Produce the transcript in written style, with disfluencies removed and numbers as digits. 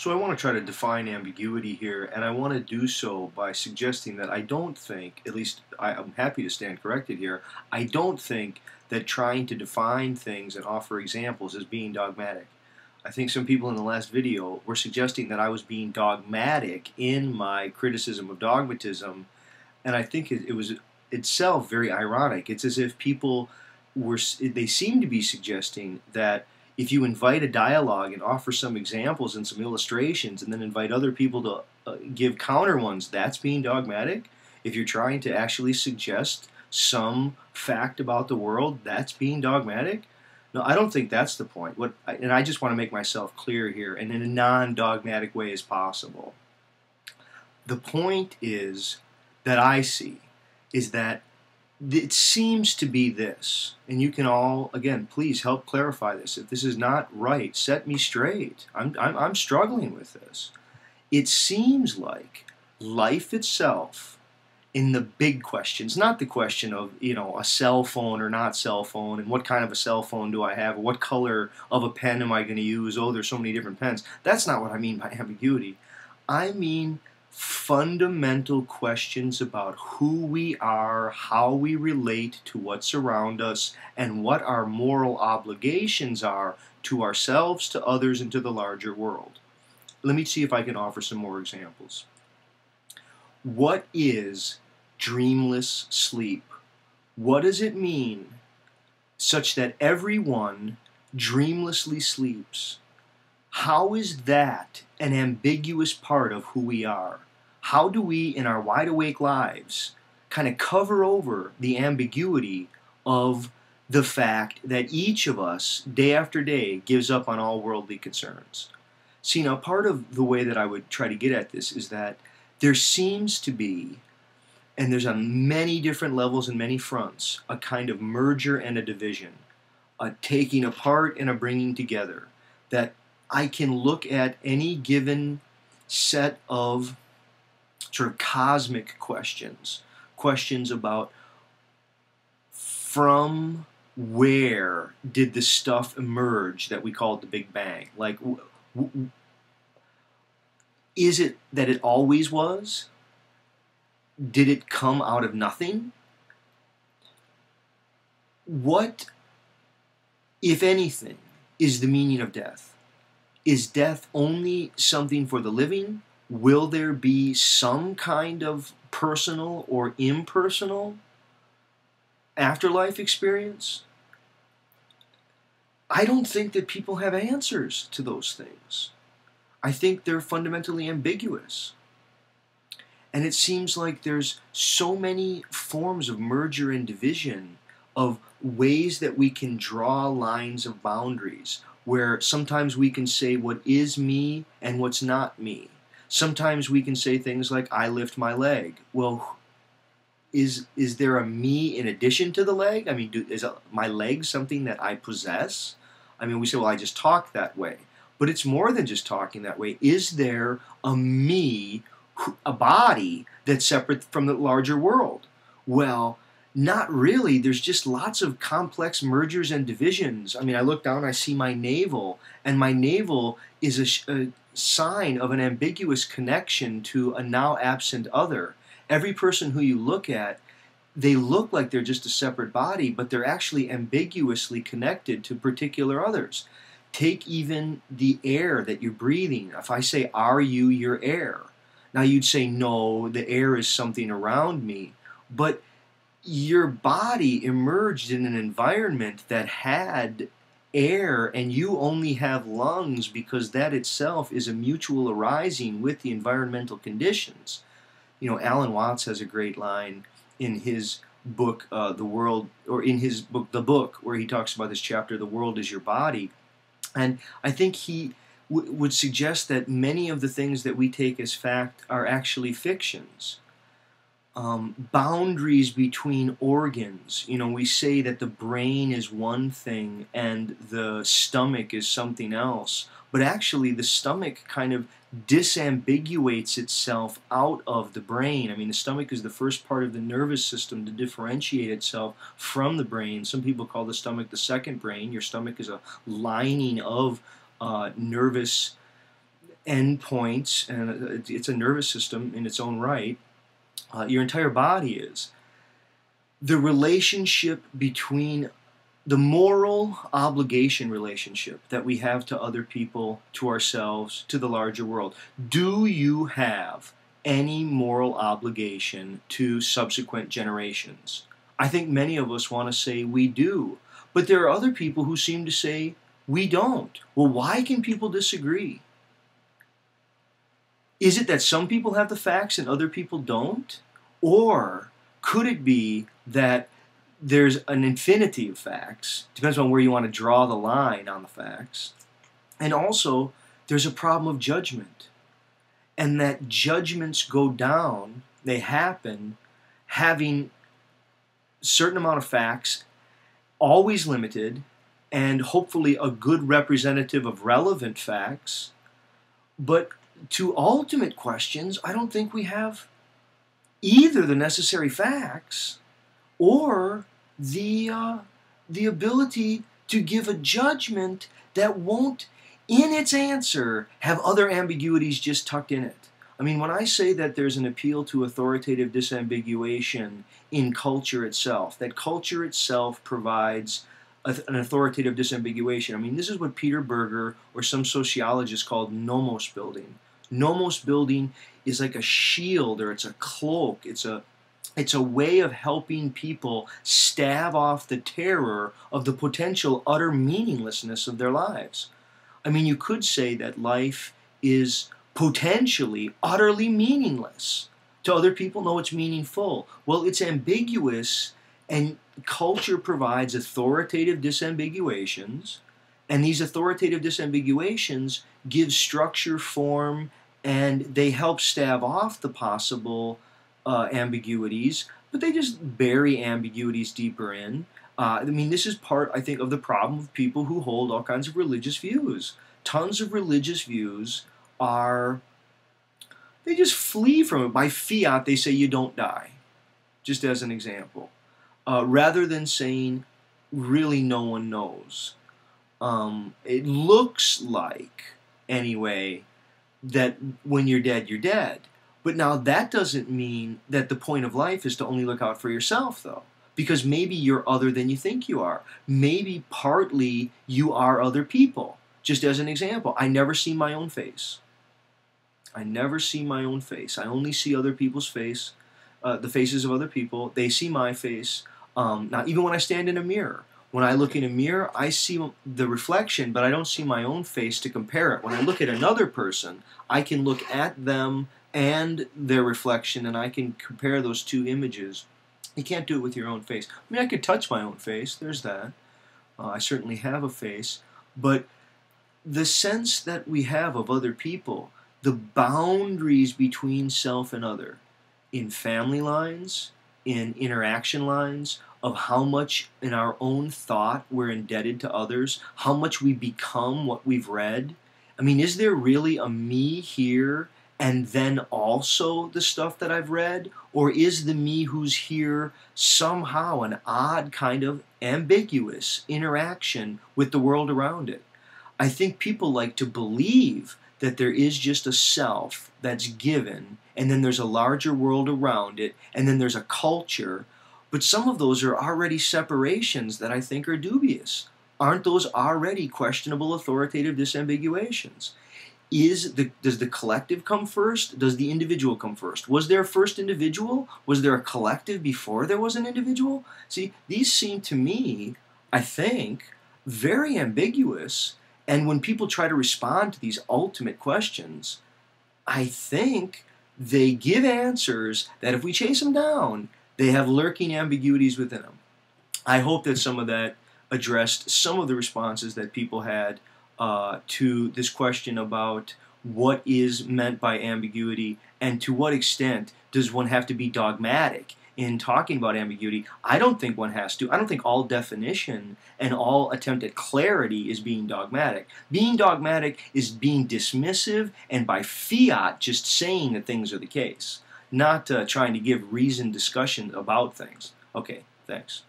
So I want to try to define ambiguity here, and I want to do so by suggesting that I don't think, at least I'm happy to stand corrected here, I don't think that trying to define things and offer examples is being dogmatic. I think some people in the last video were suggesting that I was being dogmatic in my criticism of dogmatism, and I think it was itself very ironic. It's as if people they seem to be suggesting that if you invite a dialogue and offer some examples and some illustrations and then invite other people to give counter ones, that's being dogmatic. If you're trying to actually suggest some fact about the world, that's being dogmatic. No, I don't think that's the point. And I just want to make myself clear here and in a non-dogmatic way as possible. The point is that I see is that it seems to be this, and you can all, again, please help clarify this. If this is not right, set me straight. I'm struggling with this. It seems like life itself, in the big questions, not the question of, a cell phone or not cell phone, and what kind of a cell phone do I have, or what color of a pen am I going to use, oh, there's so many different pens. That's not what I mean by ambiguity. I mean fundamental questions about who we are, how we relate to what's around us, and what our moral obligations are to ourselves, to others, and to the larger world. Let me see if I can offer some more examples. What is dreamless sleep? What does it mean such that everyone dreamlessly sleeps? How is that an ambiguous part of who we are? How do we, in our wide-awake lives, kind of cover over the ambiguity of the fact that each of us, day after day, gives up on all worldly concerns? See, now, part of the way that I would try to get at this is that there seems to be, and there's on many different levels and many fronts, a kind of merger and a division, a taking apart and a bringing together, that I can look at any given set of sort of cosmic questions, questions about from where did the stuff emerge that we call the Big Bang? Like, is it that it always was? Did it come out of nothing? What, if anything, is the meaning of death? Is death only something for the living? Will there be some kind of personal or impersonal afterlife experience? I don't think that people have answers to those things. I think they're fundamentally ambiguous. And it seems like there's so many forms of merger and division, of ways that we can draw lines of boundaries, where sometimes we can say what is me and what's not me. Sometimes we can say things like, I lift my leg. Well, is there a me in addition to the leg? I mean, is my leg something that I possess? I mean, we say, well, I just talk that way. But it's more than just talking that way. Is there a me, a body that's separate from the larger world? Well, not really. There's just lots of complex mergers and divisions. I mean, I look down, I see my navel, and my navel is a sign of an ambiguous connection to a now absent other. Every person who you look at, they look like they're just a separate body, but they're actually ambiguously connected to particular others. Take even the air that you're breathing. If I say, are you your air? Now you'd say, no, the air is something around me. But your body emerged in an environment that had air, and you only have lungs because that itself is a mutual arising with the environmental conditions. Alan Watts has a great line in his book, The World, or in his book, The Book, where he talks about this chapter, The World is Your Body. And I think he would suggest that many of the things that we take as fact are actually fictions. Boundaries between organs. We say that the brain is one thing and the stomach is something else, but actually the stomach kind of disambiguates itself out of the brain. I mean, the stomach is the first part of the nervous system to differentiate itself from the brain. Some people call the stomach the second brain. Your stomach is a lining of nervous endpoints, and it's a nervous system in its own right. Your entire body is. The relationship between the moral obligation relationship that we have to other people, to ourselves, to the larger world. Do you have any moral obligation to subsequent generations? I think many of us want to say we do, but there are other people who seem to say we don't. Well, why can people disagree? Is it that some people have the facts and other people don't? Or could it be that there's an infinity of facts? Depends on where you want to draw the line on the facts. And also, there's a problem of judgment. And that judgments go down, they happen, having a certain amount of facts, always limited, and hopefully a good representative of relevant facts. But to ultimate questions, I don't think we have either the necessary facts or the ability to give a judgment that won't, in its answer, have other ambiguities just tucked in it. I mean, when I say that there's an appeal to authoritative disambiguation in culture itself, that culture itself provides an authoritative disambiguation, I mean, this is what Peter Berger or some sociologists called nomos building. Nomos building is like a shield, or it's a cloak. It's a way of helping people stave off the terror of the potential utter meaninglessness of their lives. I mean, you could say that life is potentially utterly meaningless. To other people, no, it's meaningful. Well, it's ambiguous, and culture provides authoritative disambiguations, and these authoritative disambiguations give structure, form, and they help stave off the possible ambiguities, but they just bury ambiguities deeper in. I mean, this is part, I think, of the problem of people who hold all kinds of religious views. Tons of religious views they just flee from it. By fiat, they say you don't die, just as an example. Rather than saying, really no one knows. It looks like, anyway, that when you're dead, you're dead. But now that doesn't mean that the point of life is to only look out for yourself, though. Because maybe you're other than you think you are. Maybe partly you are other people. Just as an example, I never see my own face. I never see my own face. I only see other people's face, the faces of other people. They see my face. Now, even when I stand in a mirror, when I look in a mirror, I see the reflection, but I don't see my own face to compare it. When I look at another person, I can look at them and their reflection, and I can compare those two images. You can't do it with your own face. I mean, I could touch my own face. There's that. I certainly have a face. But the sense that we have of other people, the boundaries between self and other, in family lines, in interaction lines, of how much in our own thought we're indebted to others, how much we become what we've read. I mean, is there really a me here and then also the stuff that I've read? Or is the me who's here somehow an odd kind of ambiguous interaction with the world around it? I think people like to believe that there is just a self that's given, and then there's a larger world around it, and then there's a culture. But some of those are already separations that I think are dubious. Aren't those already questionable authoritative disambiguations? Does the collective come first? Does the individual come first? Was there a first individual? Was there a collective before there was an individual? See, these seem to me, I think, very ambiguous. And when people try to respond to these ultimate questions, I think they give answers that if we chase them down, they have lurking ambiguities within them. I hope that some of that addressed some of the responses that people had to this question about what is meant by ambiguity and to what extent does one have to be dogmatic in talking about ambiguity. I don't think one has to. I don't think all definition and all attempt at clarity is being dogmatic. Being dogmatic is being dismissive and by fiat just saying that things are the case, not trying to give reasoned discussion about things. Okay, thanks.